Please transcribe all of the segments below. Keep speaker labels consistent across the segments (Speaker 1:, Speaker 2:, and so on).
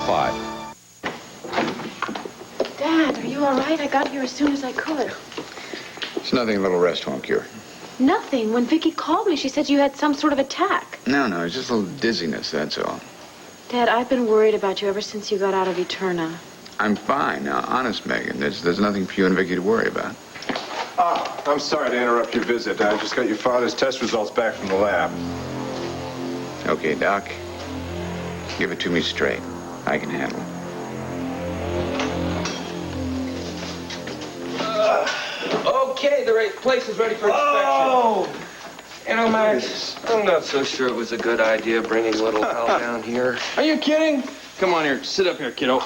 Speaker 1: Why?
Speaker 2: Dad, are you all right? I got here as soon as I could.
Speaker 3: It's nothing a little rest won't cure.
Speaker 2: Nothing. When Vicky called me, she said you had some sort of attack.
Speaker 3: No, it's just a little dizziness, that's all.
Speaker 2: Dad, I've been worried about you ever since you got out of Eterna.
Speaker 3: I'm fine. Now, honest, Megan, there's nothing for you and Vicky to worry about.
Speaker 4: I'm sorry to interrupt your visit. I just got your father's test results back from the lab.
Speaker 3: Okay, Doc. Give it to me straight. I can handle it.
Speaker 5: Okay, the place is ready for inspection. Oh! You know, Max, I'm not so sure it was a good idea bringing little pal down here.
Speaker 6: Are you kidding? Come on here. Sit up here, kiddo.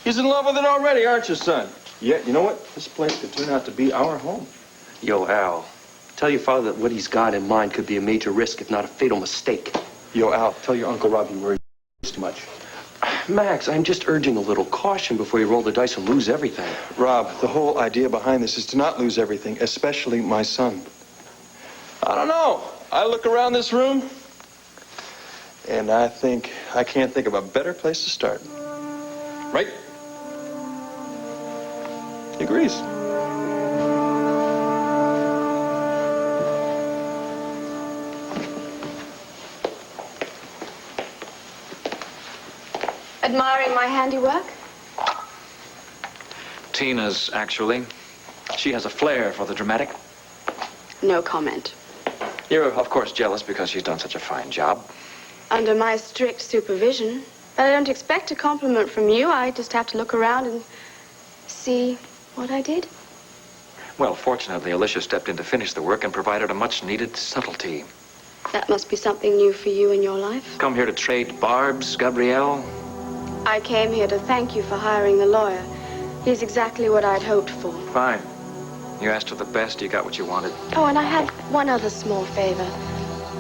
Speaker 6: He's in love with it already, aren't you, son?
Speaker 4: Yeah, you know what? This place could turn out to be our home.
Speaker 5: Yo, Al, tell your father that what he's got in mind could be a major risk, if not a fatal mistake.
Speaker 4: Yo, Al, tell your Uncle Rob you worry too much.
Speaker 5: Max, I'm just urging a little caution before you roll the dice and lose everything.
Speaker 4: Rob, the whole idea behind this is to not lose everything, especially my son.
Speaker 6: I don't know. I look around this room,
Speaker 4: And I can't think of a better place to start.
Speaker 6: right?
Speaker 4: He agrees.
Speaker 2: Admiring my handiwork?
Speaker 1: Tina's, actually. She has a flair for the dramatic.
Speaker 2: No comment.
Speaker 1: You're, of course, jealous because she's done such a fine job.
Speaker 2: Under my strict supervision. But I don't expect a compliment from you. I just have to look around and see what I did.
Speaker 1: Well, fortunately, Alicia stepped in to finish the work and provided a much-needed subtlety.
Speaker 2: That must be something new for you in your life.
Speaker 1: Come here to trade barbs, Gabrielle?
Speaker 2: I came here to thank you for hiring the lawyer. He's exactly what I'd hoped for.
Speaker 1: Fine. You asked for the best, you got what you wanted.
Speaker 2: Oh, and I have one other small favor.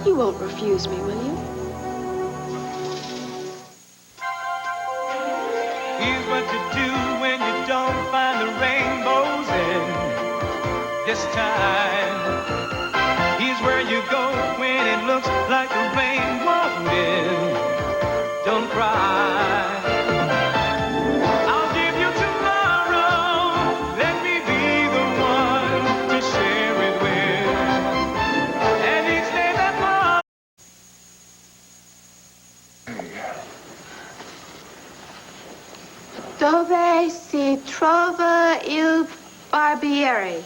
Speaker 2: You won't refuse me, will you?
Speaker 7: Here's what you do when you don't find the rainbows in this time. Here's where you go when it looks like the rain won't end. Don't cry. I'll give you tomorrow. Let me be the one to share it with. And each day that
Speaker 2: Dove si trova il barbiere.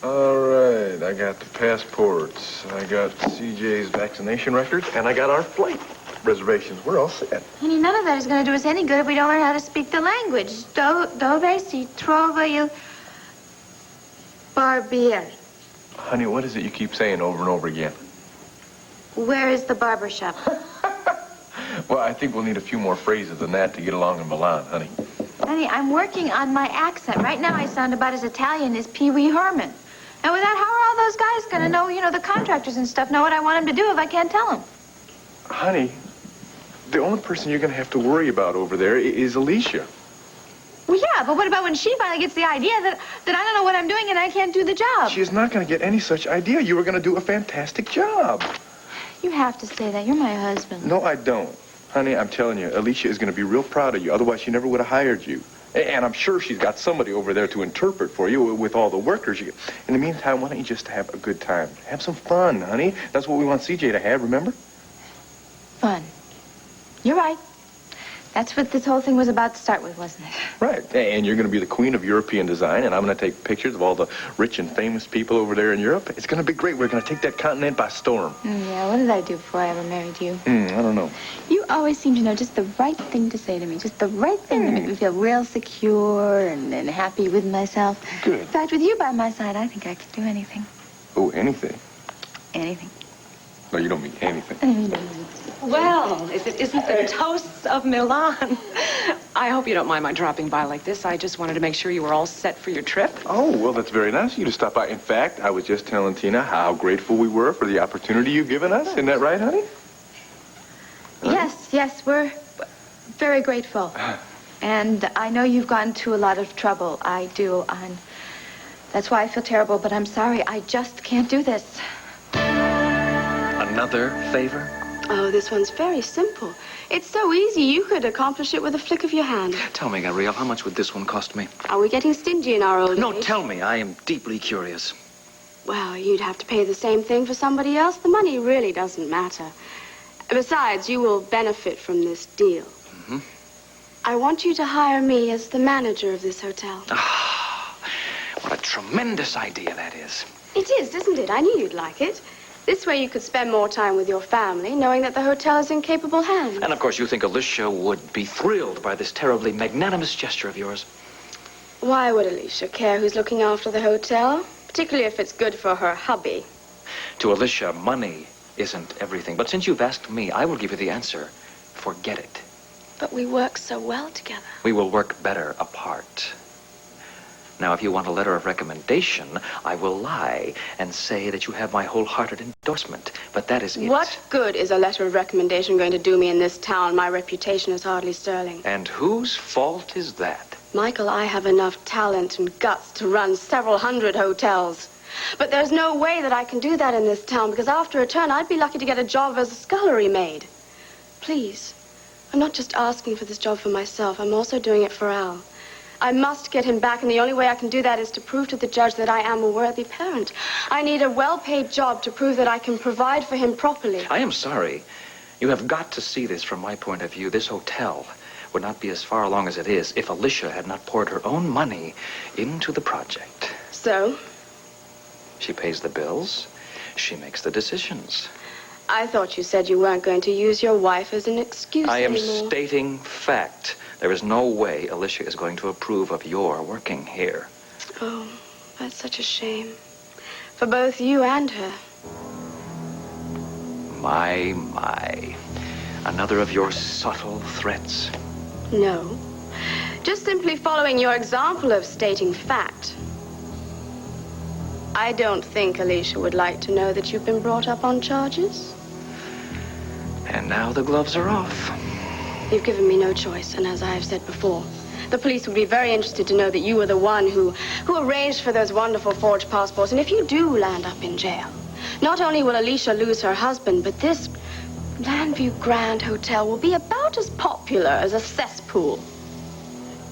Speaker 4: All right, I got the passports, I got CJ's vaccination records, and I got our flight reservations. We're all set.
Speaker 8: Honey, none of that is going to do us any good if we don't learn how to speak the language. Dove si trova il barbiere.
Speaker 4: Honey, what is it you keep saying over and over again?
Speaker 8: Where is the barber shop?
Speaker 4: Well, I think we'll need a few more phrases than that to get along in Milan, honey.
Speaker 8: Honey, I'm working on my accent. Right now I sound about as Italian as Pee Wee Herman. And with that, how are all those guys going to know, the contractors and stuff know what I want them to do if I can't tell them?
Speaker 4: Honey, the only person you're going to have to worry about over there is Alicia.
Speaker 8: Well, yeah, but what about when she finally gets the idea that I don't know what I'm doing and I can't do the job?
Speaker 4: She's not going to get any such idea. You were going to do a fantastic job.
Speaker 8: You have to say that. You're my husband.
Speaker 4: No, I don't. Honey, I'm telling you, Alicia is going to be real proud of you. Otherwise, she never would have hired you. And I'm sure she's got somebody over there to interpret for you with all the workers. In the meantime, why don't you just have a good time? Have some fun, honey. That's what we want CJ to have, remember?
Speaker 8: Fun. You're right. That's what this whole thing was about to start with, wasn't it?
Speaker 4: Right. And you're going to be the queen of European design, and I'm going to take pictures of all the rich and famous people over there in Europe. It's going to be great. We're going to take that continent by storm.
Speaker 8: Yeah, what did I do before I ever married you?
Speaker 4: I don't know.
Speaker 8: You always seem to know just the right thing to say to me. Just the right thing to make me feel real secure and happy with myself.
Speaker 4: Good.
Speaker 8: In fact, with you by my side, I think I could do anything.
Speaker 4: Oh, anything?
Speaker 8: Anything.
Speaker 4: No, you don't mean anything.
Speaker 9: Well, if it isn't the toasts of Milan. I hope you don't mind my dropping by like this. I just wanted to make sure you were all set for your trip.
Speaker 4: Oh, well, that's very nice of you to stop by. In fact, I was just telling Tina how grateful we were for the opportunity you've given us. Isn't that right, honey?
Speaker 8: Yes, we're very grateful. And I know you've gone to a lot of trouble. I do. And that's why I feel terrible, but I'm sorry. I just can't do this.
Speaker 1: Another favor?
Speaker 2: Oh, this one's very simple. It's so easy, you could accomplish it with a flick of your hand.
Speaker 1: Tell me, Gabrielle, how much would this one cost me?
Speaker 2: Are we getting stingy in our old
Speaker 1: No,
Speaker 2: age?
Speaker 1: tell me. I am deeply curious.
Speaker 2: Well, you'd have to pay the same thing for somebody else. The money really doesn't matter. Besides, you will benefit from this deal.
Speaker 1: Mm-hmm.
Speaker 2: I want you to hire me as the manager of this hotel.
Speaker 1: Ah, what a tremendous idea that is.
Speaker 2: It is, isn't it? I knew you'd like it. This way you could spend more time with your family, knowing that the hotel is in capable hands.
Speaker 1: And, of course, you think Alicia would be thrilled by this terribly magnanimous gesture of yours.
Speaker 2: Why would Alicia care who's looking after the hotel? Particularly if it's good for her hubby.
Speaker 1: To Alicia, money isn't everything. But since you've asked me, I will give you the answer. Forget it.
Speaker 2: But we work so well together.
Speaker 1: We will work better apart. Now, if you want a letter of recommendation, I will lie and say that you have my wholehearted endorsement. But that is it.
Speaker 2: What good is a letter of recommendation going to do me in this town? My reputation is hardly sterling.
Speaker 1: And whose fault is that?
Speaker 2: Michael, I have enough talent and guts to run several hundred hotels. But there's no way that I can do that in this town, because after a turn, I'd be lucky to get a job as a scullery maid. Please, I'm not just asking for this job for myself. I'm also doing it for Al. I must get him back, and the only way I can do that is to prove to the judge that I am a worthy parent. I need a well-paid job to prove that I can provide for him properly.
Speaker 1: I am sorry. You have got to see this from my point of view. This hotel would not be as far along as it is if Alicia had not poured her own money into the project.
Speaker 2: So?
Speaker 1: She pays the bills. She makes the decisions.
Speaker 2: I thought you said you weren't going to use your wife as an excuse
Speaker 1: I am
Speaker 2: anymore.
Speaker 1: stating fact. There is no way Alicia is going to approve of your working here.
Speaker 2: Oh, that's such a shame. For both you and her.
Speaker 1: My. Another of your subtle threats.
Speaker 2: No. Just simply following your example of stating fact. I don't think Alicia would like to know that you've been brought up on charges.
Speaker 1: And now the gloves are off.
Speaker 2: You've given me no choice, and as I've said before, the police would be very interested to know that you were the one who arranged for those wonderful forged passports. And if you do land up in jail, not only will Alicia lose her husband, but this Landview Grand Hotel will be about as popular as a cesspool.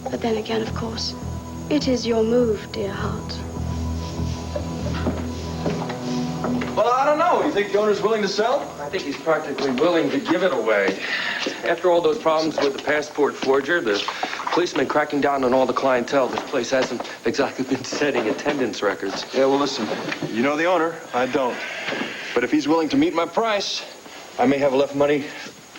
Speaker 2: But then again, of course, it is your move, dear heart.
Speaker 6: Well, I don't know. You think the owner's willing to sell?
Speaker 5: I think he's practically willing to give it away. After all those problems with the passport forger, the policeman cracking down on all the clientele, this place hasn't exactly been setting attendance records.
Speaker 6: Yeah, well, listen. You know the owner. I don't. But if he's willing to meet my price, I may have enough money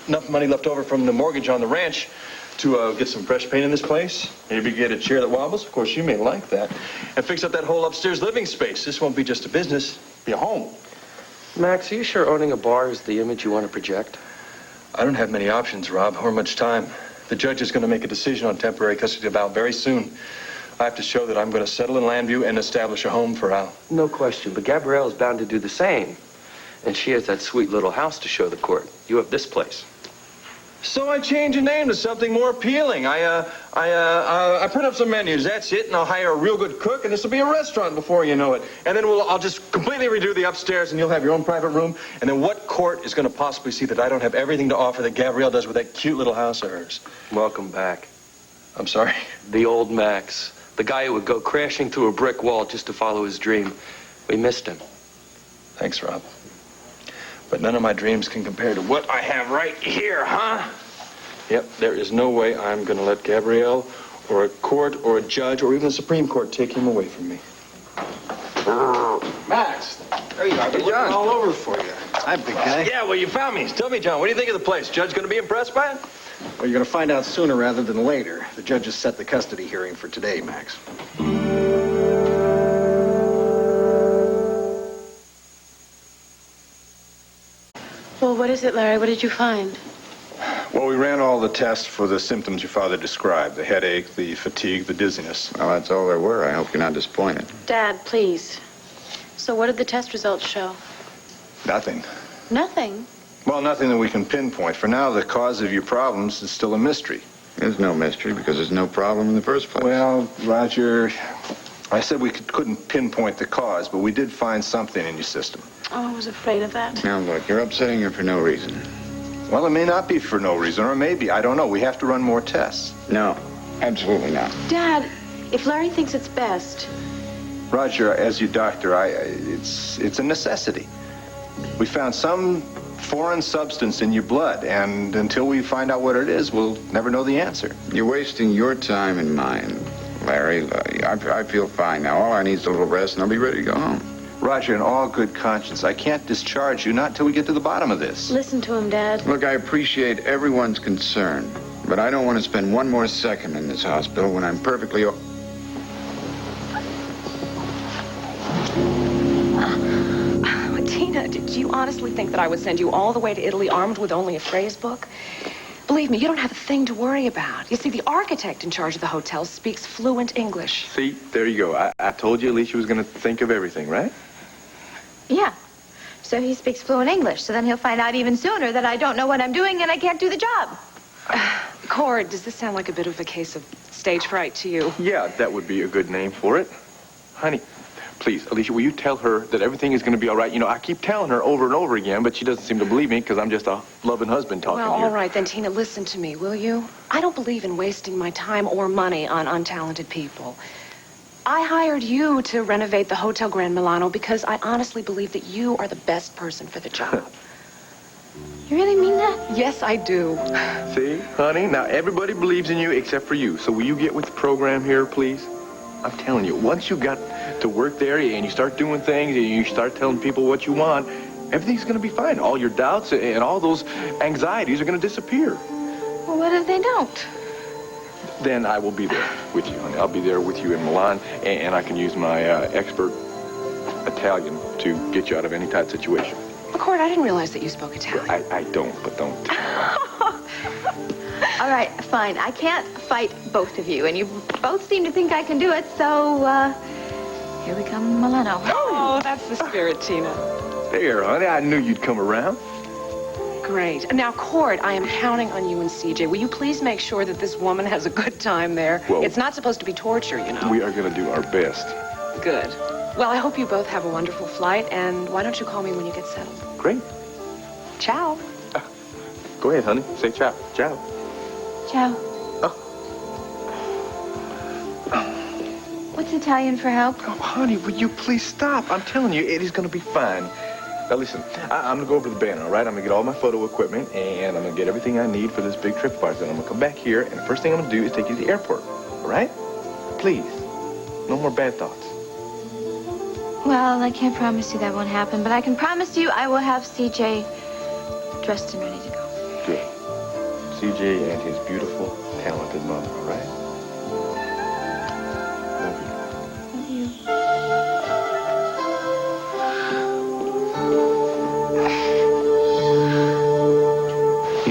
Speaker 6: left over from the mortgage on the ranch to get some fresh paint in this place. Maybe get a chair that wobbles. Of course, you may like that. And fix up that whole upstairs living space. This won't be just a business. It'll be a home.
Speaker 5: Max, are you sure owning a bar is the image you want to project?
Speaker 6: I don't have many options, Rob, or much time. The judge is going to make a decision on temporary custody of Al very soon. I have to show that I'm going to settle in Landview and establish a home for Al.
Speaker 5: No question, but Gabrielle is bound to do the same. And she has that sweet little house to show the court. You have this place.
Speaker 6: So I change the name to something more appealing. I print up some menus, that's it, and I'll hire a real good cook, and this will be a restaurant before you know it. And then I'll just completely redo the upstairs, and you'll have your own private room. And then what court is going to possibly see that I don't have everything to offer that Gabrielle does with that cute little house of hers?
Speaker 5: Welcome back.
Speaker 6: I'm sorry?
Speaker 5: The old Max. The guy who would go crashing through a brick wall just to follow his dream. We missed him.
Speaker 6: Thanks, Rob. But none of my dreams can compare to what I have right here, huh? Yep, there is no way I'm going to let Gabrielle or a court or a judge or even the Supreme Court take him away from me.
Speaker 10: Max, there you are. I've been looking all over for you. Hi, big guy.
Speaker 6: Yeah, well, you found me. Tell me, John, what do you think of the place? Judge going to be impressed by it?
Speaker 10: Well, you're going to find out sooner rather than later. The judge has set the custody hearing for today, Max.
Speaker 2: Well, what is it, Larry? What did you find?
Speaker 11: Well, we ran all the tests for the symptoms your father described. The headache, the fatigue, the dizziness.
Speaker 3: Well, that's all there were. I hope you're not disappointed.
Speaker 2: Dad, please. So what did the test results show?
Speaker 11: Nothing.
Speaker 2: Nothing.
Speaker 11: Well, nothing that we can pinpoint. For now, the cause of your problems is still a mystery.
Speaker 3: There's no mystery because there's no problem in the first place.
Speaker 11: Well, Roger, I said we couldn't pinpoint the cause, but we did find something in your system.
Speaker 2: Oh, I was afraid of that.
Speaker 3: Now, look, you're upsetting her for no reason.
Speaker 11: Well, it may not be for no reason, or maybe. I don't know. We have to run more tests.
Speaker 3: No, absolutely not.
Speaker 2: Dad, if Larry thinks it's best.
Speaker 11: Roger, as your doctor, it's a necessity. We found some foreign substance in your blood, and until we find out what it is, we'll never know the answer.
Speaker 3: You're wasting your time and mine, Larry. I feel fine now. All I need is a little rest, and I'll be ready to go home.
Speaker 11: Roger, in all good conscience, I can't discharge you not till we get to the bottom of this.
Speaker 2: Listen to him, Dad.
Speaker 3: Look, I appreciate everyone's concern, but I don't want to spend one more second in this hospital when I'm perfectly...
Speaker 9: Tina, did you honestly think that I would send you all the way to Italy armed with only a phrase book? Believe me, you don't have a thing to worry about. You see, the architect in charge of the hotel speaks fluent English.
Speaker 4: See, there you go. I told you Alicia was going to think of everything, right?
Speaker 8: Yeah. So he speaks fluent English, so then he'll find out even sooner that I don't know what I'm doing and I can't do the job.
Speaker 9: Cord, does this sound like a bit of a case of stage fright to you?
Speaker 4: Yeah, that would be a good name for it. Honey, please, Alicia, will you tell her that everything is going to be all right? You know, I keep telling her over and over again, but she doesn't seem to believe me because I'm just a loving husband talking
Speaker 9: Well,
Speaker 4: here.
Speaker 9: all right, then, Tina, listen to me, will you? I don't believe in wasting my time or money on untalented people. I hired you to renovate the Hotel Grand Milano because I honestly believe that you are the best person for the job.
Speaker 8: You really mean that?
Speaker 9: Yes, I do.
Speaker 4: See, honey, now everybody believes in you except for you. So will you get with the program here, please? I'm telling you, once you got to work there and you start doing things and you start telling people what you want, everything's going to be fine. All your doubts and all those anxieties are going to disappear.
Speaker 8: Well, what if they don't?
Speaker 4: Then I will be there with you, honey. I'll be there with you in Milan, and I can use my expert Italian to get you out of any tight situation.
Speaker 9: Cord, I didn't realize that you spoke Italian.
Speaker 4: I don't, but don't tell her.
Speaker 8: All right, fine. I can't fight both of you, and you both seem to think I can do it, so, here we come, Milano.
Speaker 9: Oh, that's the spirit, Tina.
Speaker 4: There, honey, I knew you'd come around.
Speaker 9: Great. Now, Cord, I am counting on you and CJ. Will you please make sure that this woman has a good time there?
Speaker 4: Well,
Speaker 9: it's not supposed to be torture, you know.
Speaker 4: We are going to do our best.
Speaker 9: Good. Well, I hope you both have a wonderful flight, and why don't you call me when you get settled?
Speaker 4: Great.
Speaker 9: Ciao.
Speaker 4: Go ahead, honey. Say ciao. Ciao.
Speaker 8: Ciao. What's Italian for help?
Speaker 4: Oh, honey, will you please stop? I'm telling you, Eddie's going to be fine. Now, listen, I'm going to go over to the banner, all right? I'm going to get all my photo equipment, and I'm going to get everything I need for this big trip of ours. Then I'm going to come back here, and the first thing I'm going to do is take you to the airport, all right? Please. No more bad thoughts.
Speaker 8: Well, I can't promise you that won't happen, but I can promise you I will have CJ dressed and ready to go.
Speaker 4: Good. CJ and his beautiful, talented mother, all right?
Speaker 8: Love you.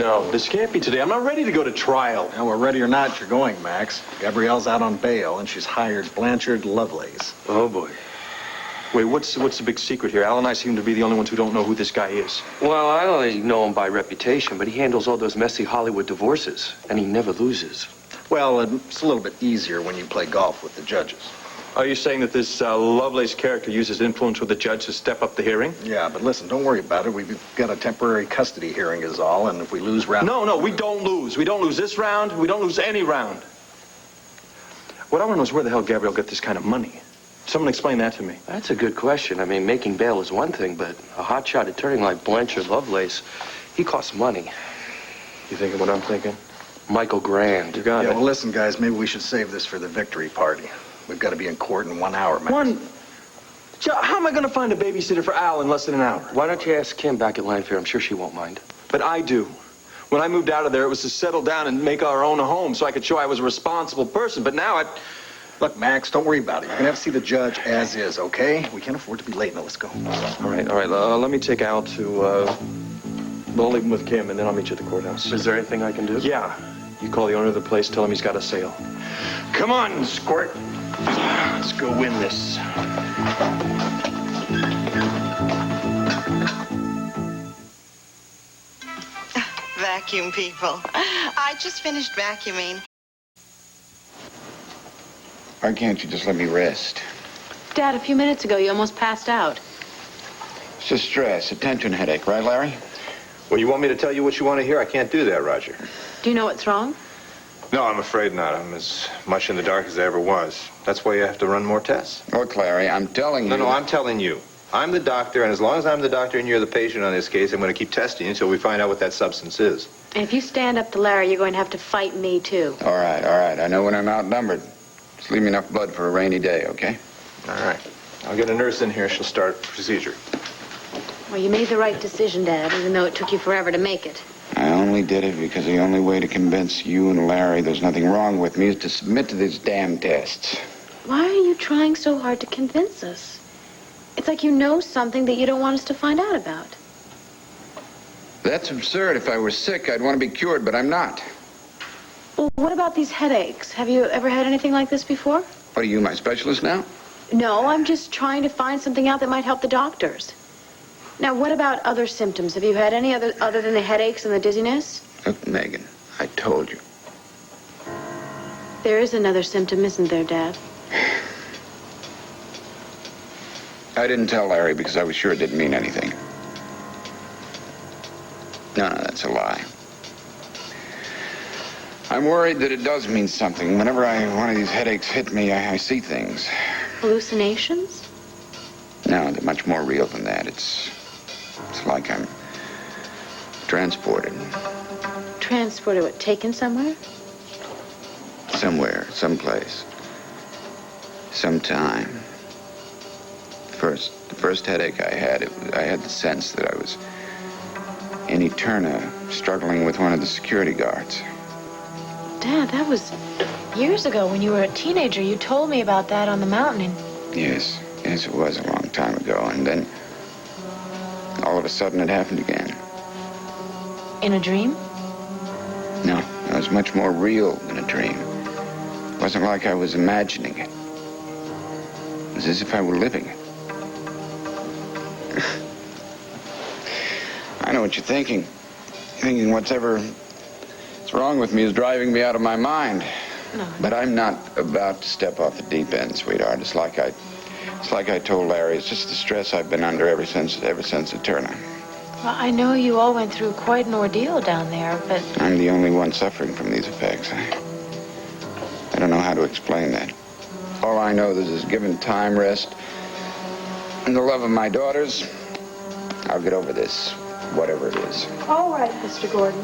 Speaker 6: No, this can't be today. I'm not ready to go to trial.
Speaker 10: Now, we're ready or not, you're going, Max. Gabrielle's out on bail, and she's hired Blanchard Lovelace.
Speaker 6: Oh, boy. Wait, what's the big secret here? Al and I seem to be the only ones who don't know who this guy is.
Speaker 5: Well, I only know him by reputation, but he handles all those messy Hollywood divorces, and he never loses.
Speaker 10: Well, it's a little bit easier when you play golf with the judges.
Speaker 6: Are you saying that this Lovelace character uses influence with the judge to step up the hearing?
Speaker 10: Yeah, but listen, don't worry about it. We've got a temporary custody hearing is all, and if we lose round...
Speaker 6: No, we don't lose. We don't lose this round. We don't lose any round. What I want to know is where the hell Gabrielle got this kind of money. Someone explain that to me.
Speaker 5: That's a good question. I mean, making bail is one thing, but a hotshot attorney like Blanchard Lovelace, he costs money.
Speaker 6: You thinking what I'm thinking?
Speaker 5: Michael Grand.
Speaker 6: You got it.
Speaker 10: Well, listen, guys, maybe we should save this for the victory party. We've got to be in court in 1 hour, Max.
Speaker 6: How am I going to find a babysitter for Al in less than an hour?
Speaker 5: Why don't you ask Kim back at Lanfair? I'm sure she won't mind.
Speaker 6: But I do. When I moved out of there, it was to settle down and make our own home so I could show I was a responsible person. But now
Speaker 10: Look, Max, don't worry about it. You're going to have to see the judge as is, okay? We can't afford to be late. Now, let's go.
Speaker 6: All right. Let me take Al to, I'll leave him with Kim, and then I'll meet you at the courthouse.
Speaker 5: Is there anything I can do?
Speaker 6: Yeah. You call the owner of the place, tell him he's got a sale. Come on, Squirt. Let's go win this.
Speaker 12: Vacuum people. I just finished vacuuming.
Speaker 3: Why can't you just let me rest?
Speaker 2: Dad, a few minutes ago, you almost passed out.
Speaker 3: It's just stress, a tension headache, right, Larry?
Speaker 11: Well, you want me to tell you what you want to hear? I can't do that, Roger.
Speaker 9: Do you know what's wrong?
Speaker 11: No, I'm afraid not. I'm as much in the dark as I ever was. That's why you have to run more tests.
Speaker 3: Look, Larry, I'm telling you...
Speaker 11: No, I'm telling you. I'm the doctor, and as long as I'm the doctor and you're the patient on this case, I'm going to keep testing you until we find out what that substance is.
Speaker 9: And if you stand up to Larry, you're going to have to fight me, too.
Speaker 3: All right. I know when I'm outnumbered. Just leave me enough blood for a rainy day, okay?
Speaker 11: All right. I'll get a nurse in here. She'll start procedure.
Speaker 9: Well, you made the right decision, Dad, even though it took you forever to make it.
Speaker 3: I only did it because the only way to convince you and Larry there's nothing wrong with me is to submit to these damn tests.
Speaker 9: Why are you trying so hard to convince us? It's like you know something that you don't want us to find out about.
Speaker 3: That's absurd. If I were sick, I'd want to be cured, but I'm not.
Speaker 9: Well, what about these headaches? Have you ever had anything like this before?
Speaker 3: What are you, my specialist now?
Speaker 9: No, I'm just trying to find something out that might help the doctors. Now, what about other symptoms? Have you had any other than the headaches and the dizziness?
Speaker 3: Look, Megan, I told you.
Speaker 9: There is another symptom, isn't there, Dad?
Speaker 3: I didn't tell Larry because I was sure it didn't mean anything. No, that's a lie. I'm worried that it does mean something. Whenever one of these headaches hit me, I see things.
Speaker 9: Hallucinations?
Speaker 3: No, they're much more real than that. It's like I'm transported.
Speaker 9: Transported what, taken somewhere?
Speaker 3: Somewhere, someplace. Sometime. The first headache I had, I had the sense that I was in Eterna, struggling with one of the security guards.
Speaker 9: Dad, that was years ago when you were a teenager. You told me about that on the mountain.
Speaker 3: Yes, it was a long time ago. And then, all of a sudden, it happened again.
Speaker 9: In a dream?
Speaker 3: No, it was much more real than a dream. It wasn't like I was imagining it. It was as if I were living it. I know what you're thinking. You're thinking what's wrong with me is driving me out of my mind.
Speaker 9: No.
Speaker 3: But I'm not about to step off the deep end, sweetheart. It's like I told Larry. It's just the stress I've been under ever since Eterna.
Speaker 9: Well, I know you all went through quite an ordeal down there, but...
Speaker 3: I'm the only one suffering from these effects. I don't know how to explain that. All I know is given time, rest, and the love of my daughters, I'll get over this, whatever it is.
Speaker 2: All right, Mr. Gordon.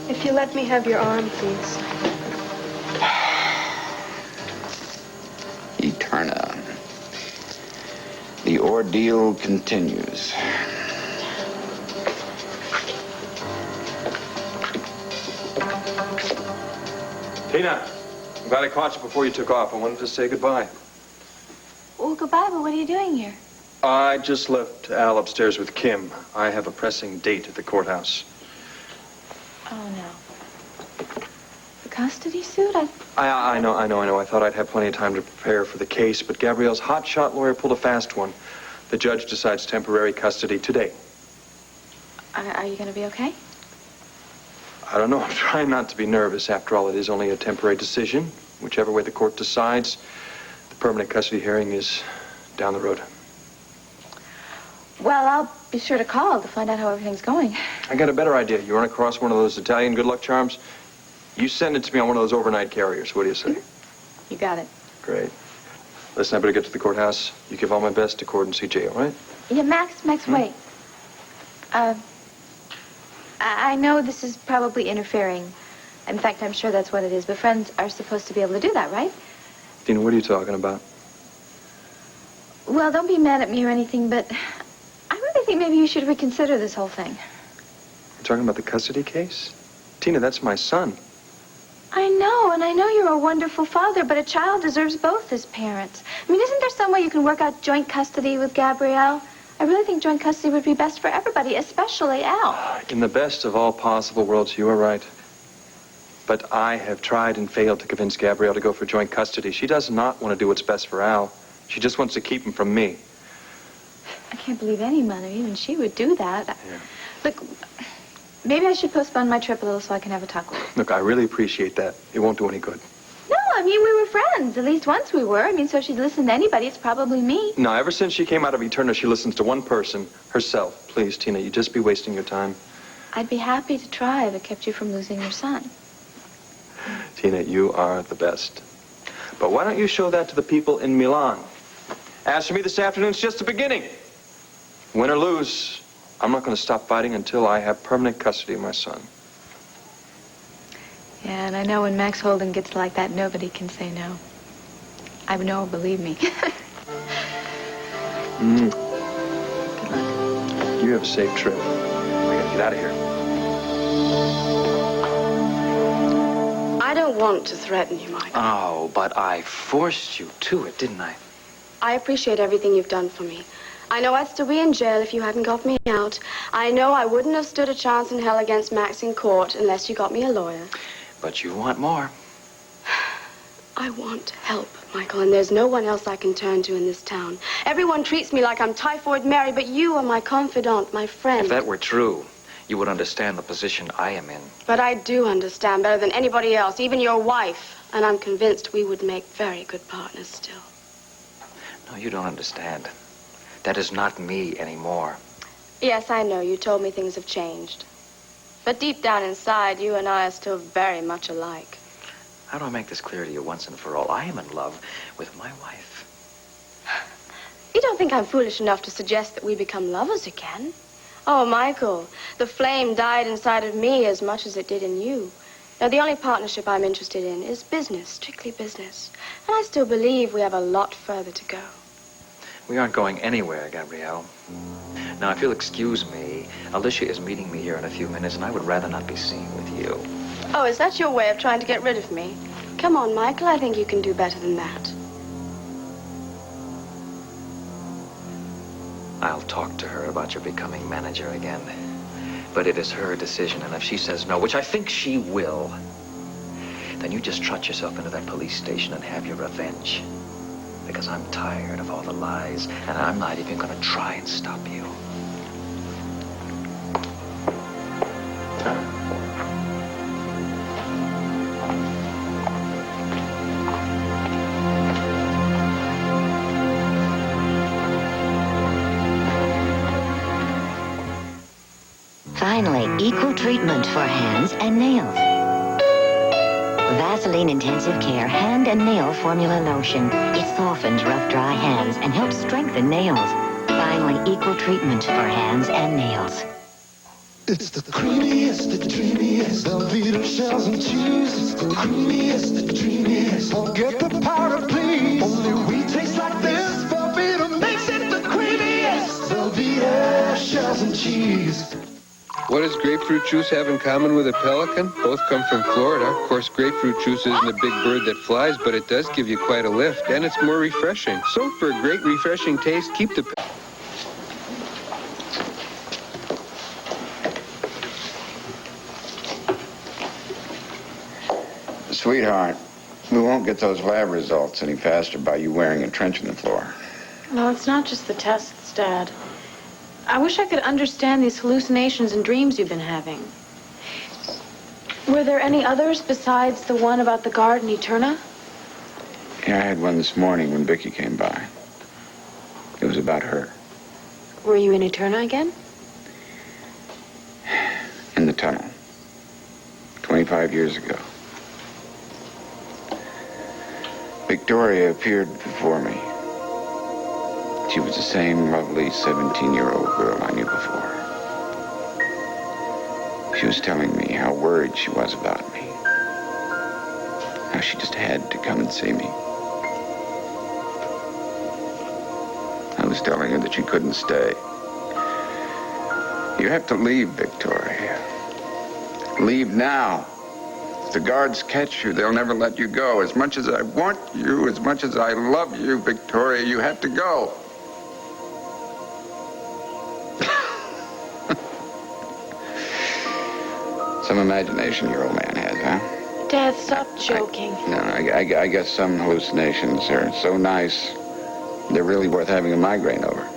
Speaker 2: If you let me have your arm, please.
Speaker 3: Eterna. The ordeal continues.
Speaker 6: Tina, I'm glad I caught you before you took off. I wanted to say goodbye.
Speaker 8: Well, goodbye, but what are you doing here?
Speaker 6: I just left Al upstairs with Kim. I have a pressing date at the courthouse.
Speaker 8: Oh, no. The custody suit?
Speaker 6: I know. I thought I'd have plenty of time to prepare for the case, but Gabrielle's hotshot lawyer pulled a fast one. The judge decides temporary custody today.
Speaker 8: Are you going to be okay?
Speaker 6: I don't know. I'm trying not to be nervous. After all, it is only a temporary decision. Whichever way the court decides, the permanent custody hearing is down the road.
Speaker 8: Well, I'll be sure to call to find out how everything's going.
Speaker 6: I got a better idea. You run across one of those Italian good luck charms? You send it to me on one of those overnight carriers. What do you say?
Speaker 8: You got it.
Speaker 6: Great. Listen, I better get to the courthouse. You give all my best to Cord and CJ, all right?
Speaker 8: Yeah, Max, wait. I know this is probably interfering. In fact, I'm sure that's what it is, but friends are supposed to be able to do that, right?
Speaker 6: Dina, what are you talking about?
Speaker 8: Well, don't be mad at me or anything, but I really think maybe you should reconsider this whole thing.
Speaker 6: You're talking about the custody case? Tina, that's my son.
Speaker 8: I know, and I know you're a wonderful father, but a child deserves both as parents. I mean, isn't there some way you can work out joint custody with Gabrielle? I really think joint custody would be best for everybody, especially Al.
Speaker 6: In the best of all possible worlds, you are right. But I have tried and failed to convince Gabrielle to go for joint custody. She does not want to do what's best for Al. She just wants to keep him from me.
Speaker 8: I can't believe any mother, even she, would do that.
Speaker 6: Yeah.
Speaker 8: Look, maybe I should postpone my trip a little so I can have a talk with her.
Speaker 6: Look, I really appreciate that. It won't do any good.
Speaker 8: No, I mean, we were friends. At least once we were. I mean, so she'd listen to anybody. It's probably me.
Speaker 6: No, ever since she came out of Eterna, she listens to one person, herself. Please, Tina, you just be wasting your time.
Speaker 8: I'd be happy to try if it kept you from losing your son.
Speaker 6: Tina, you are the best. But why don't you show that to the people in Milan? As for me this afternoon's just the beginning. Win or lose, I'm not going to stop fighting until I have permanent custody of my son.
Speaker 8: Yeah, and I know when Max Holden gets like that, nobody can say no. I know, believe me.
Speaker 6: Good luck. You have a safe trip. I gotta get out of here.
Speaker 2: I don't want to threaten you, Michael.
Speaker 1: Oh, but I forced you to it, didn't I?
Speaker 2: I appreciate everything you've done for me. I know I'd still be in jail if you hadn't got me out. I know I wouldn't have stood a chance in hell against Max in court unless you got me a lawyer.
Speaker 1: But you want more.
Speaker 2: I want help, Michael, and there's no one else I can turn to in this town. Everyone treats me like I'm Typhoid Mary, but you are my confidant, my friend.
Speaker 1: If that were true, you would understand the position I am in.
Speaker 2: But I do understand better than anybody else, even your wife. And I'm convinced we would make very good partners still.
Speaker 1: No, you don't understand. That is not me anymore.
Speaker 2: Yes, I know. You told me things have changed. But deep down inside, you and I are still very much alike.
Speaker 1: How do I make this clear to you once and for all? I am in love with my wife.
Speaker 2: You don't think I'm foolish enough to suggest that we become lovers again? Oh, Michael, the flame died inside of me as much as it did in you. Now, the only partnership I'm interested in is business, strictly business. And I still believe we have a lot further to go.
Speaker 1: We aren't going anywhere, Gabrielle. Now, if you'll excuse me, Alicia is meeting me here in a few minutes, and I would rather not be seen with you.
Speaker 2: Oh, is that your way of trying to get rid of me? Come on, Michael, I think you can do better than that.
Speaker 1: I'll talk to her about your becoming manager again. But it is her decision, and if she says no, which I think she will, then you just trot yourself into that police station and have your revenge. Because I'm tired of all the lies, and I'm not even going to try and stop you.
Speaker 13: Finally, equal treatment for hands and nails. Vaseline Intensive Care Hand and Nail Formula Lotion. It softens rough, dry hands and helps strengthen nails. Finally, equal treatment for hands and nails.
Speaker 14: It's the creamiest, the dreamiest, Velveeta shells and cheese. It's the creamiest, the dreamiest. Forget the powder, please. Only we taste like this. Velveeta makes it the creamiest. Velveeta shells and cheese.
Speaker 15: What does grapefruit juice have in common with a pelican? Both come from Florida. Of course, grapefruit juice isn't a big bird that flies, but it does give you quite a lift, and it's more refreshing. So for a great refreshing taste, keep the...
Speaker 3: Sweetheart, we won't get those lab results any faster by you wearing a trench in the floor.
Speaker 16: No, it's not just the tests, Dad. I wish I could understand these hallucinations and dreams you've been having. Were there any others besides the one about the guard in Eterna?
Speaker 3: Yeah, I had one this morning when Vicky came by. It was about her.
Speaker 16: Were you in Eterna again?
Speaker 3: In the tunnel. 25 years ago. Victoria appeared before me. She was the same lovely 17-year-old girl I knew before. She was telling me how worried she was about me. How she just had to come and see me. I was telling her that she couldn't stay. You have to leave, Victoria. Leave now. If the guards catch you, they'll never let you go. As much as I want you, as much as I love you, Victoria, you have to go. Some imagination your old man has, huh?
Speaker 16: Dad, stop joking.
Speaker 3: I guess some hallucinations are so nice, they're really worth having a migraine over.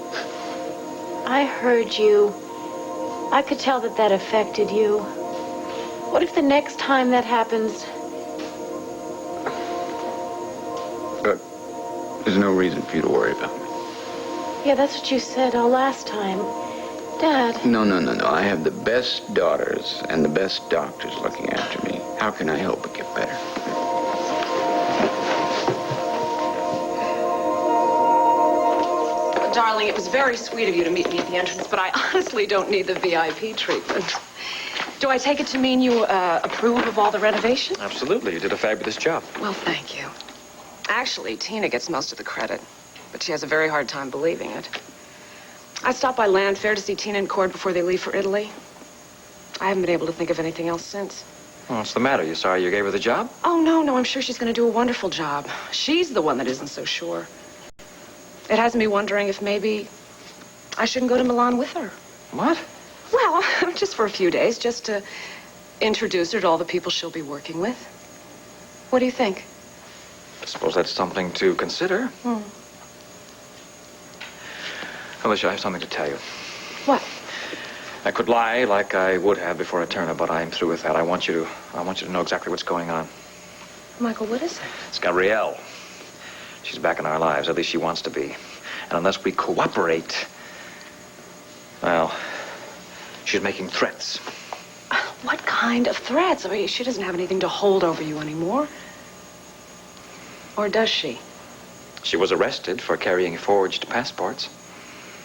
Speaker 16: I heard you. I could tell that that affected you. What if the next time that happens,
Speaker 3: There's no reason for you to worry about me.
Speaker 16: Yeah, that's what you said all last time. Dad.
Speaker 3: No. I have the best daughters and the best doctors looking after me. How can I help but get better?
Speaker 9: Darling, it was very sweet of you to meet me at the entrance, but I honestly don't need the VIP treatment. Do I take it to mean you approve of all the renovation?
Speaker 1: Absolutely. You did a fabulous job.
Speaker 9: Well, thank you. Actually, Tina gets most of the credit, but she has a very hard time believing it. I stopped by Landfair to see Tina and Cord before they leave for Italy. I haven't been able to think of anything else since.
Speaker 1: What's the matter? You sorry you gave her the job?
Speaker 9: Oh, no, I'm sure she's going to do a wonderful job. She's the one that isn't so sure. It has me wondering if maybe I shouldn't go to Milan with her.
Speaker 1: What?
Speaker 9: Well, just for a few days, just to introduce her to all the people she'll be working with. What do you think?
Speaker 1: I suppose that's something to consider. Alicia, I have something to tell you.
Speaker 9: What?
Speaker 1: I could lie like I would have before I turn her, but I'm through with that. I want you to know exactly what's going on.
Speaker 9: Michael, what is it?
Speaker 1: It's Gabrielle. She's back in our lives. At least she wants to be. And unless we cooperate, well, she's making threats.
Speaker 9: What kind of threats? I mean, she doesn't have anything to hold over you anymore. Or does she?
Speaker 1: She was arrested for carrying forged passports.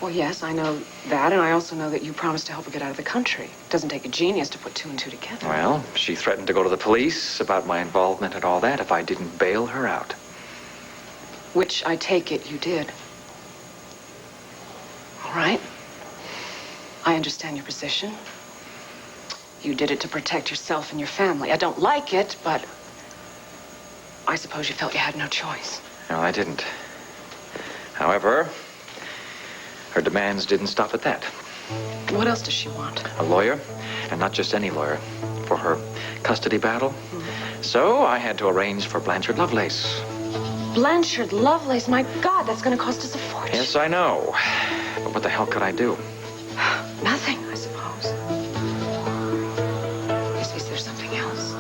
Speaker 9: Well, yes, I know that, and I also know that you promised to help her get out of the country. It doesn't take a genius to put two and two together.
Speaker 1: Well, she threatened to go to the police about my involvement and all that if I didn't bail her out.
Speaker 9: Which I take it you did. All right. I understand your position. You did it to protect yourself and your family. I don't like it, but I suppose you felt you had no choice.
Speaker 1: No, I didn't. However, her demands didn't stop at that.
Speaker 9: What else does she want?
Speaker 1: A lawyer, and not just any lawyer, for her custody battle. So I had to arrange for Blanchard Lovelace.
Speaker 9: Blanchard Lovelace? My God, that's going to cost us a fortune.
Speaker 1: Yes, I know. But what the hell could I do?
Speaker 9: Nothing, I suppose. Is there something else?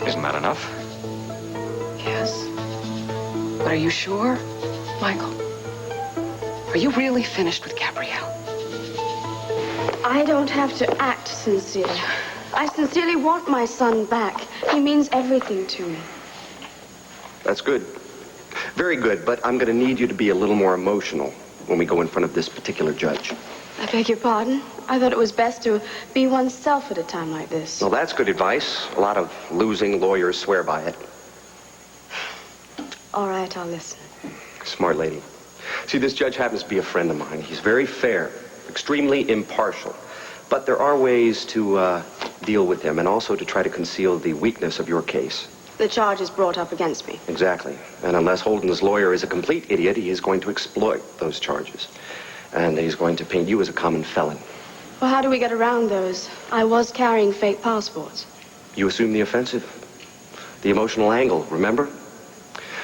Speaker 1: Isn't that enough?
Speaker 9: Yes. But are you sure, Michael? Are you really finished with Gabrielle?
Speaker 2: I don't have to act sincere. I sincerely want my son back. He means everything to me.
Speaker 17: That's good. Very good, but I'm going to need you to be a little more emotional when we go in front of this particular judge.
Speaker 2: I beg your pardon. I thought it was best to be oneself at a time like this.
Speaker 17: Well, that's good advice. A lot of losing lawyers swear by it.
Speaker 2: All right, I'll listen.
Speaker 17: Smart lady. See, this judge happens to be a friend of mine. He's very fair, extremely impartial. But there are ways to deal with him and also to try to conceal the weakness of your case.
Speaker 2: The charge is brought up against me.
Speaker 17: Exactly. And unless Holden's lawyer is a complete idiot, he is going to exploit those charges. And he's going to paint you as a common felon.
Speaker 2: Well, how do we get around those? I was carrying fake passports.
Speaker 17: You assume the offensive. The emotional angle, remember?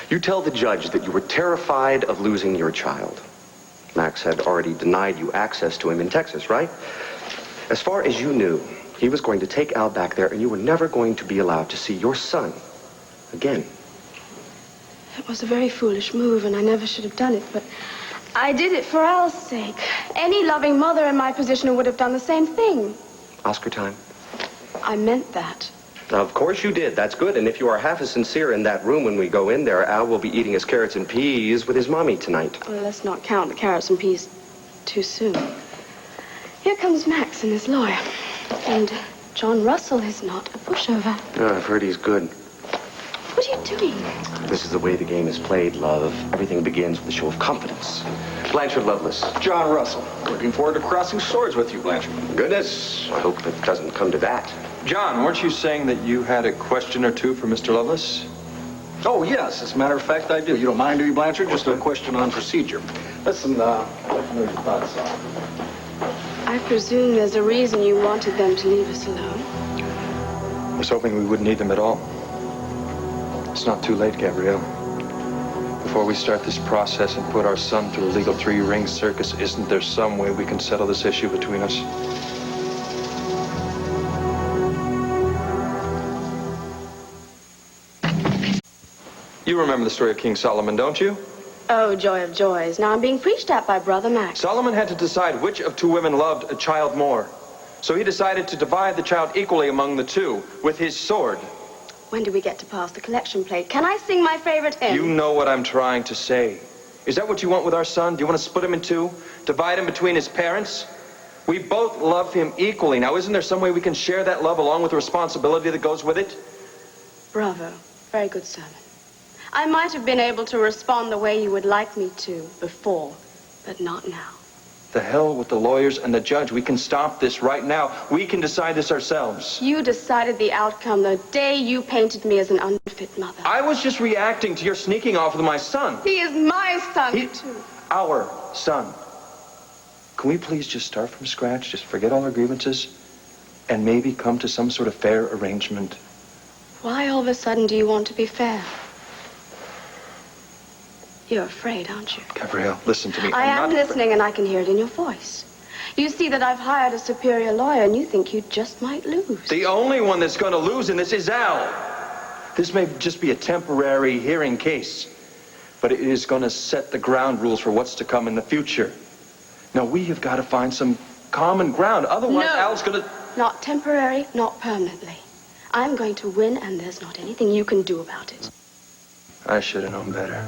Speaker 17: You tell the judge that you were terrified of losing your child. Max had already denied you access to him in Texas, right? As far as you knew, he was going to take Al back there, and you were never going to be allowed to see your son again.
Speaker 2: It was a very foolish move, and I never should have done it, but I did it for Al's sake. Any loving mother in my position would have done the same thing.
Speaker 17: Oscar time.
Speaker 2: I meant that.
Speaker 17: Of course you did. That's good. And if you are half as sincere in that room when we go in there, Al will be eating his carrots and peas with his mommy tonight.
Speaker 2: Well, let's not count the carrots and peas too soon. Here comes Max and his lawyer. And John Russell is not a pushover.
Speaker 17: Oh, I've heard he's good.
Speaker 2: What are you doing?
Speaker 17: This is the way the game is played, love. Everything begins with a show of confidence. Blanchard Lovelace.
Speaker 10: John Russell. Looking forward to crossing swords with you, Blanchard.
Speaker 17: Goodness. I hope it doesn't come to that.
Speaker 6: John, weren't you saying that you had a question or two for Mr. Lovelace?
Speaker 10: Oh, yes. As a matter of fact, I do. You don't mind, do you, Blanchard? Just a question on procedure. Listen, I'd like to know your thoughts on.
Speaker 2: I presume there's a reason you wanted them to leave us alone.
Speaker 6: I was hoping we wouldn't need them at all. It's not too late, Gabrielle. Before we start this process and put our son through a legal three-ring circus, isn't there some way we can settle this issue between us? You remember the story of King Solomon, don't you?
Speaker 2: Oh, joy of joys. Now I'm being preached at by Brother Max.
Speaker 6: Solomon had to decide which of two women loved a child more. So he decided to divide the child equally among the two with his sword.
Speaker 2: When do we get to pass the collection plate? Can I sing my favorite hymn?
Speaker 6: You know what I'm trying to say. Is that what you want with our son? Do you want to split him in two? Divide him between his parents? We both love him equally. Now, isn't there some way we can share that love along with the responsibility that goes with it?
Speaker 2: Bravo. Very good sermon. I might have been able to respond the way you would like me to before, but not now.
Speaker 6: The hell with the lawyers and the judge. We can stop this right now. We can decide this ourselves.
Speaker 2: You decided the outcome the day you painted me as an unfit mother.
Speaker 6: I was just reacting to your sneaking off with my son.
Speaker 2: He is my son, too.
Speaker 6: Our son. Can we please just start from scratch, just forget all our grievances, and maybe come to some sort of fair arrangement?
Speaker 2: Why all of a sudden do you want to be fair? You're afraid, aren't you?
Speaker 6: Gabrielle, listen to me.
Speaker 2: I am listening, and I can hear it in your voice. You see that I've hired a superior lawyer, and you think you just might lose.
Speaker 6: The only one that's going to lose in this is Al. This may just be a temporary hearing case, but it is going to set the ground rules for what's to come in the future. Now, we have got to find some common ground. Otherwise,
Speaker 2: No,
Speaker 6: Al's going to...
Speaker 2: Not temporary, not permanently. I'm going to win, and there's not anything you can do about it.
Speaker 6: I should have known better.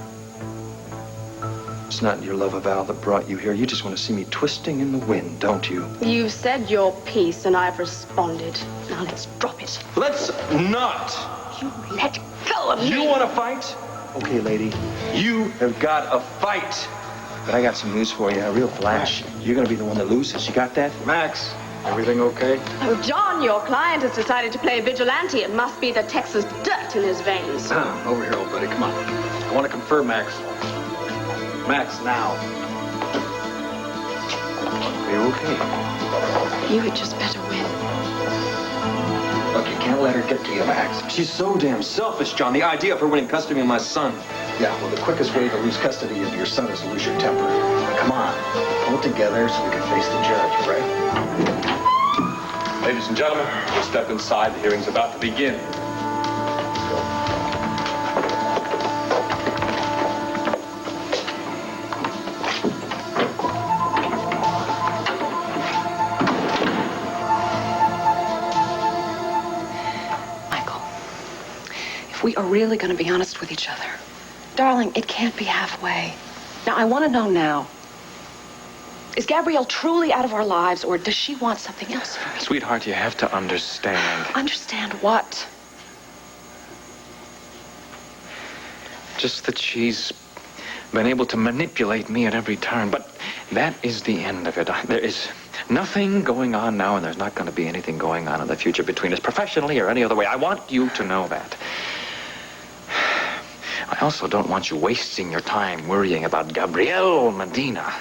Speaker 6: It's not your love of Al that brought you here. You just want to see me twisting in the wind, don't you?
Speaker 2: You've said your piece, and I've responded. Now let's drop it.
Speaker 6: Let's not!
Speaker 2: You let go of me!
Speaker 6: You want to fight? Okay, lady. You have got a fight. But I got some news for you, a real flash. You're going to be the one that loses. You got that?
Speaker 10: Max, everything okay?
Speaker 2: Oh, John, your client has decided to play vigilante. It must be the Texas dirt in his veins.
Speaker 10: Over here, old buddy. Come on. I want to confer, Max. Max, now.
Speaker 6: Are you okay?
Speaker 2: You had just better win.
Speaker 10: Look, you can't let her get to you, Max.
Speaker 6: She's so damn selfish, John. The idea of her winning custody of my son.
Speaker 10: Yeah, well, the quickest way to lose custody of your son is to lose your temper. Now, come on. Pull it together so we can face the judge, right?
Speaker 4: Ladies and gentlemen, we'll step inside. The hearing's about to begin.
Speaker 9: If we are really going to be honest with each other, darling, it can't be halfway. Now, I want to know now. Is Gabrielle truly out of our lives, or does she want something else from me?
Speaker 1: Sweetheart, you have to understand.
Speaker 9: Understand what?
Speaker 1: Just that she's been able to manipulate me at every turn. But that is the end of it. There is nothing going on now, and there's not going to be anything going on in the future between us, professionally or any other way. I want you to know that. I also don't want you wasting your time worrying about Gabrielle Medina.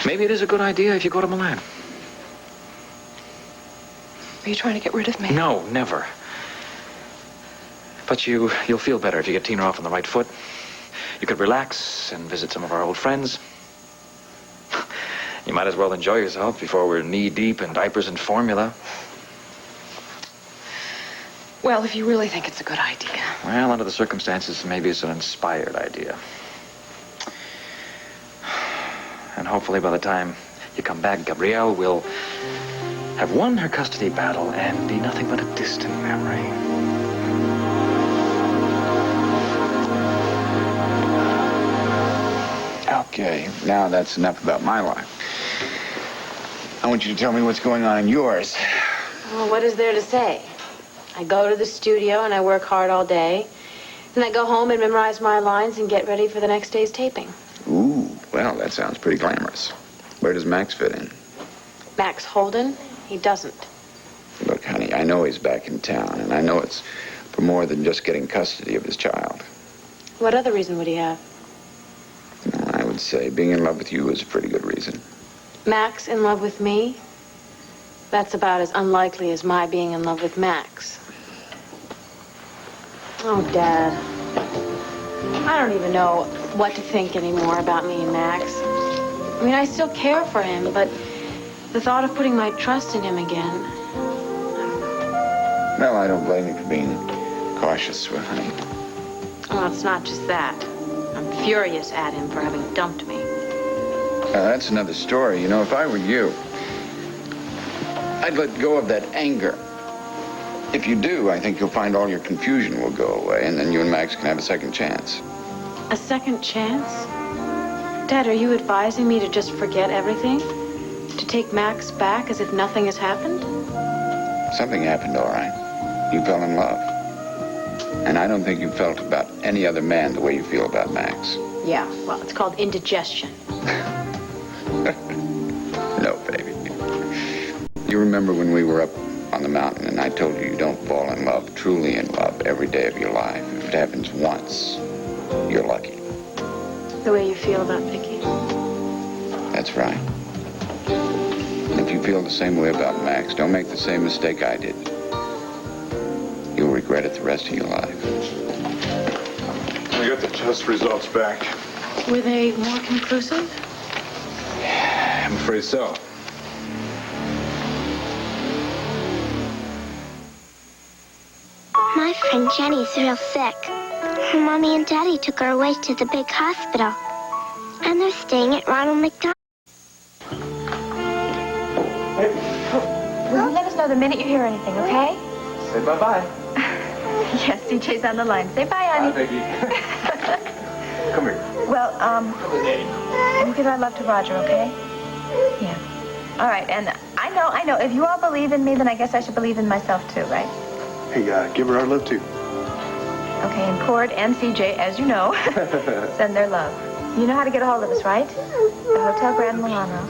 Speaker 1: Maybe it is a good idea if you go to Milan.
Speaker 9: Are you trying to get rid of me?
Speaker 1: No, never. But you'll feel better if you get Tina off on the right foot. You could relax and visit some of our old friends. You might as well enjoy yourself before we're knee-deep in diapers and formula.
Speaker 9: Well, if you really think it's a good idea.
Speaker 1: Well, under the circumstances, maybe it's an inspired idea. And hopefully by the time you come back, Gabrielle will have won her custody battle and be nothing but a distant memory.
Speaker 3: Okay, now that's enough about my life. I want you to tell me what's going on in yours.
Speaker 16: Well, what is there to say? I go to the studio and I work hard all day. Then I go home and memorize my lines and get ready for the next day's taping.
Speaker 3: Ooh, well, that sounds pretty glamorous. Where does Max fit in?
Speaker 16: Max Holden? He doesn't.
Speaker 3: Look, honey, I know he's back in town, and I know it's for more than just getting custody of his child.
Speaker 16: What other reason would he have?
Speaker 3: I would say being in love with you is a pretty good reason.
Speaker 16: Max in love with me? That's about as unlikely as my being in love with Max. Oh, Dad. I don't even know what to think anymore about me and Max. I mean, I still care for him, but the thought of putting my trust in him again...
Speaker 3: Well, I don't blame you for being cautious, honey.
Speaker 16: Well, it's not just that. I'm furious at him for having dumped me.
Speaker 3: That's another story. You know, if I were you, I'd let go of that anger. If you do, I think you'll find all your confusion will go away, and then you and Max can have a second chance.
Speaker 16: A second chance? Dad, are you advising me to just forget everything? To take Max back as if nothing has happened?
Speaker 3: Something happened, all right. You fell in love. And I don't think you felt about any other man the way you feel about Max.
Speaker 16: Yeah, well, it's called indigestion.
Speaker 3: No, baby. You remember when we were up on the mountain and I told you don't fall in love, truly in love, every day of your life. If it happens once, you're lucky.
Speaker 16: The way you feel about Vicky?
Speaker 3: That's right. And if you feel the same way about Max, don't make the same mistake I did. You'll regret it the rest of your life.
Speaker 11: We got the test results back.
Speaker 16: Were they more conclusive?
Speaker 11: I'm afraid so.
Speaker 18: My friend Jenny's real sick. Her mommy and daddy took her away to the big hospital. And they're staying at Ronald McDonald.
Speaker 8: Will you let us know the minute you hear anything, okay?
Speaker 4: Say bye-bye.
Speaker 8: Yes, CJ's on the line. Say bye, honey.
Speaker 4: Bye, Peggy. Come here.
Speaker 8: Well, and give our love to Roger, okay? Yeah. All right, and I know. If you all believe in me, then I guess I should believe in myself too, right?
Speaker 4: Hey, give her our love, too.
Speaker 8: Okay, and Cord and CJ, as you know, send their love. You know how to get a hold of us, right? The Hotel Grand Milano.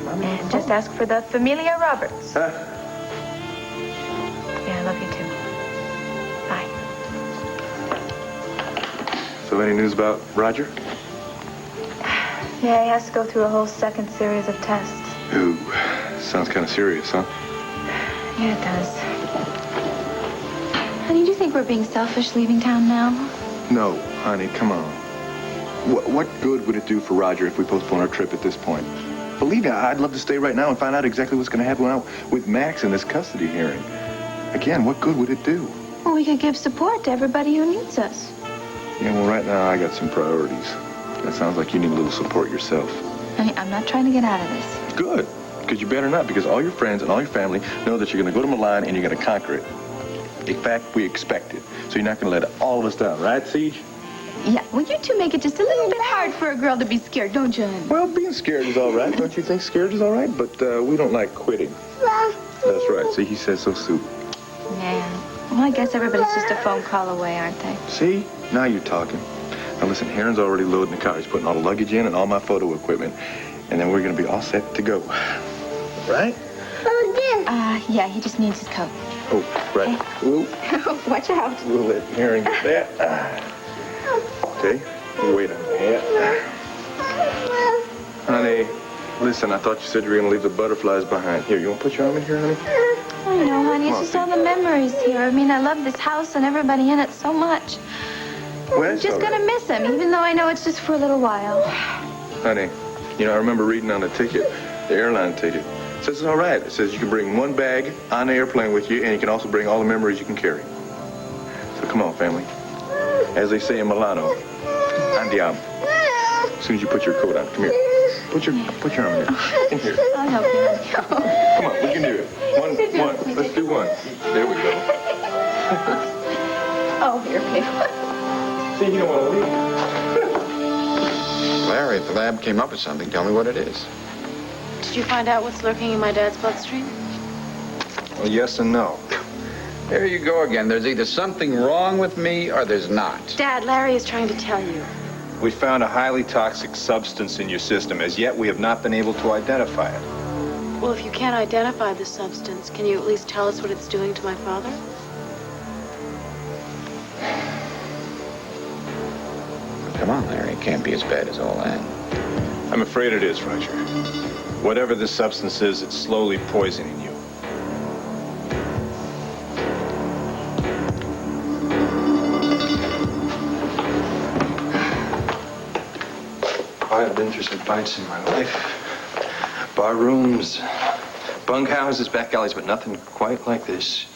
Speaker 8: And just ask for the Familia Roberts. Yeah, I love you too. Bye.
Speaker 4: So any news about Roger?
Speaker 8: Yeah, he has to go through a whole second series of tests.
Speaker 4: Ooh, sounds kind of serious, huh?
Speaker 8: Yeah, it does. Honey, do you think we're being selfish leaving town now?
Speaker 4: No, honey, come on. What good would it do for Roger if we postpone our trip at this point? Believe me, I'd love to stay right now and find out exactly what's going to happen now with Max in this custody hearing. Again, what good would it do?
Speaker 8: Well, we could give support to everybody who needs us.
Speaker 4: Yeah, well, right now I got some priorities. It sounds like you need a little support yourself.
Speaker 8: Honey, I'm not trying to get out of this.
Speaker 4: Good, because you better not, because all your friends and all your family know that you're going to go to Milan and you're going to conquer it. In fact, we expect it. So you're not going to let all of us down, right, Siege?
Speaker 8: Yeah, well, you two make it just a little bit hard for a girl to be scared, don't you, honey?
Speaker 4: Well, being scared is all right. Don't you think scared is all right? But we don't like quitting. That's right. See, he says so, Sue.
Speaker 8: Yeah. Well, I guess everybody's just a phone call away, aren't they?
Speaker 4: See? Now you're talking. Now, listen, Heron's already loading the car. He's putting all the luggage in and all my photo equipment. And then we're going to be all set to go. Right?
Speaker 8: Yeah, he just needs his coat.
Speaker 4: Oh, right. We'll
Speaker 8: Watch out.
Speaker 4: let Heron get that. Okay, you wait on that. Honey, listen, I thought you said you were going to leave the butterflies behind. Here, you want to put your arm in here, honey?
Speaker 8: I know, honey. It's just all the memories here. I mean, I love this house and everybody in it so much.
Speaker 4: Well,
Speaker 8: I'm just going to miss him, even though I know it's just for a little while.
Speaker 4: Honey, you know, I remember reading on the ticket, the airline ticket. It says it's all right. It says you can bring one bag on the airplane with you, and you can also bring all the memories you can carry. So come on, family. As they say in Milano, andiamo. As soon as you put your coat on, come here. Put your arm in here. In here.
Speaker 8: I'll help you.
Speaker 4: Come on, we can do it. One. Let's do one. There we go.
Speaker 8: Oh, here, babe.
Speaker 4: See, you don't want to leave.
Speaker 3: Larry, if the lab came up with something, tell me what it is.
Speaker 16: Did you find out what's lurking in my dad's bloodstream?
Speaker 11: Well, yes and no.
Speaker 3: There you go again. There's either something wrong with me or there's not.
Speaker 16: Dad, Larry is trying to tell you.
Speaker 11: We found a highly toxic substance in your system. As yet, we have not been able to identify it.
Speaker 16: Well, if you can't identify the substance, can you at least tell us what it's doing to my father?
Speaker 3: Come on, Larry. It can't be as bad as all that.
Speaker 11: I'm afraid it is, Roger. Whatever this substance is, it's slowly poisoning you.
Speaker 6: I have interesting fights in my life. Bar rooms, bunghouses, back alleys, but nothing quite like this.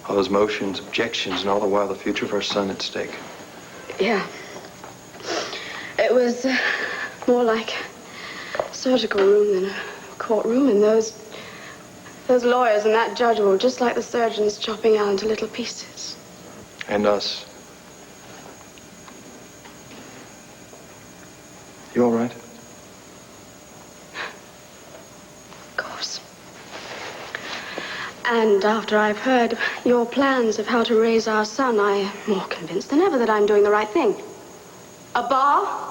Speaker 6: All those motions, objections, and all the while the future of our son at stake.
Speaker 2: Yeah. It was more like a surgical room than a courtroom, and those lawyers and that judge were just like the surgeons chopping Al into little pieces.
Speaker 6: And us. You all right?
Speaker 2: Of course. And after I've heard your plans of how to raise our son, I am more convinced than ever that I'm doing the right thing. A bar?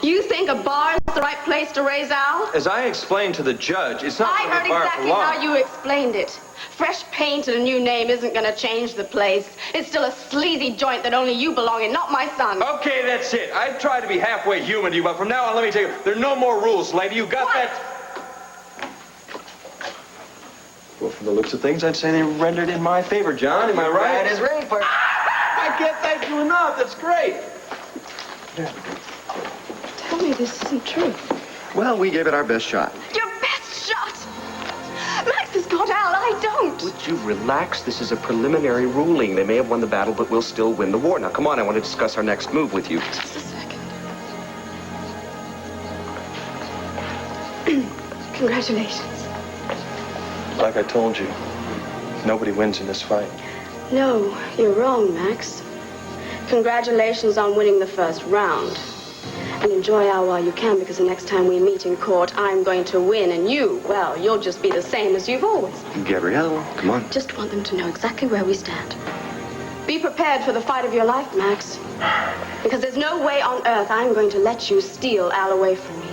Speaker 2: You think a bar is the right place to raise Al?
Speaker 6: As I explained to the judge, it's not
Speaker 2: I
Speaker 6: really
Speaker 2: heard
Speaker 6: a bar
Speaker 2: exactly
Speaker 6: for long.
Speaker 2: how you explained it. Fresh paint and a new name isn't going to change the place. It's still a sleazy joint that only you belong in, not my son.
Speaker 6: Okay, that's it. I tried to be halfway human to you, but from now on, let me tell you, there are no more rules, lady. You got that? Well, from the looks of things, I'd say they rendered in my favor, John. Am I right?
Speaker 10: That is right, partner.
Speaker 6: I can't thank you enough. That's great.
Speaker 2: Tell me this isn't true.
Speaker 17: Well, we gave it our best shot.
Speaker 2: Your best shot! Max has got Al, I don't.
Speaker 17: Would you relax? This is a preliminary ruling. They may have won the battle, but we'll still win the war. Now, come on, I want to discuss our next move with you.
Speaker 2: Just a second. Congratulations.
Speaker 6: Like I told you, nobody wins in this fight.
Speaker 2: No, you're wrong, Max. Congratulations on winning the first round. And enjoy Al while you can, because the next time we meet in court, I'm going to win, and you, well, you'll just be the same as you've always been.
Speaker 17: Gabrielle, come on.
Speaker 2: Just want them to know exactly where we stand. Be prepared for the fight of your life, Max. Because there's no way on earth I'm going to let you steal Al away from me.